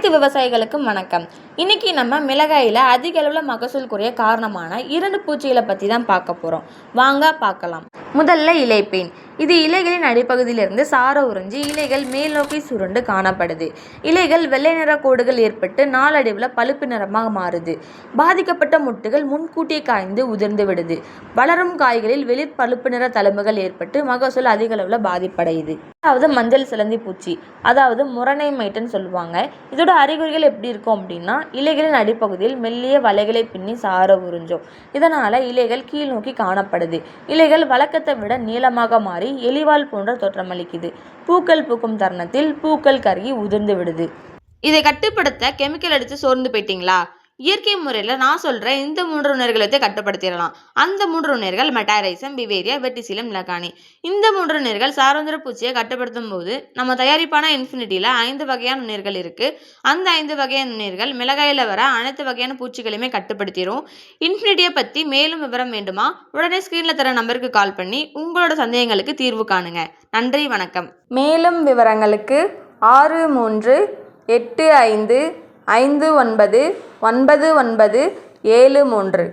அனைத்து விவசாயிகளுக்கும் வணக்கம். இன்னைக்கு நம்ம மிளகாயில் அதிக அளவில் மகசூல் குறைய காரணமான 2 பூச்சிகளை பற்றி தான் பார்க்க போகிறோம். வாங்க பார்க்கலாம். முதல்ல இலைப்பேன். இது இலைகளின் அடிப்பகுதியிலிருந்து சார உறிஞ்சி இலைகள் மேல் நோக்கி சுருண்டு காணப்படுது. இலைகள் வெள்ளை நிற கோடுகள் ஏற்பட்டு நாளடைவில் பழுப்பு நிறமாக மாறுது. பாதிக்கப்பட்ட மொட்டுகள் முன்கூட்டியே காய்ந்து உதிர்ந்து விடுது. வளரும் காய்களில் வெளிர் பழுப்பு நிற தழும்புகள் ஏற்பட்டு மகசூல் அதிக அளவில் பாதிப்படையுது. அதாவது மஞ்சள் சிலந்தி பூச்சி, அதாவது முரணை மைட்டுன்னு சொல்லுவாங்க. இதோட அறிகுறிகள் எப்படி இருக்கும் அப்படின்னா, இலைகளின் அடிப்பகுதியில் மெல்லிய வலைகளை பின்னி சார உறிஞ்சும். இதனால இலைகள் கீழ் நோக்கி காணப்படுது. இலைகள் வழக்கத்தை விட நீளமாக மாறி எலிவால் போன்ற தோற்றமளிக்குது. பூக்கள் பூக்கும் தருணத்தில் பூக்கள் கருகி உதிர்ந்து விடுது. இதை கட்டுப்படுத்த கெமிக்கல் அடித்து சோர்ந்து போயிட்டீங்களா? இயற்கை முறையில் நான் சொல்கிற இந்த 3 நுண்ணுயிர்களை கட்டுப்படுத்திடலாம். அந்த 3 நுண்ணுயிர்கள் மெட்டாரைசம், பிவேரியா, வெட்டிசிலம், லகானி. இந்த 3 நுண்ணுயிர்கள் சாரோந்திர பூச்சியை கட்டுப்படுத்தும் போது நம்ம தயாரிப்பான இன்ஃபினிட்டியில் 5 வகையான நுண்ணுயிர்கள் இருக்குது. அந்த 5 வகையான நுண்ணுயிர்கள் மிளகாயில் வர அனைத்து வகையான பூச்சிகளையுமே கட்டுப்படுத்திடும். இன்ஃபினிட்டியை பற்றி மேலும் விவரம் வேண்டுமா? உடனே ஸ்க்ரீனில் தர நம்பருக்கு கால் பண்ணி உங்களோட சந்தேகங்களுக்கு தீர்வு காணுங்க. நன்றி, வணக்கம். மேலும் விவரங்களுக்கு 6385599973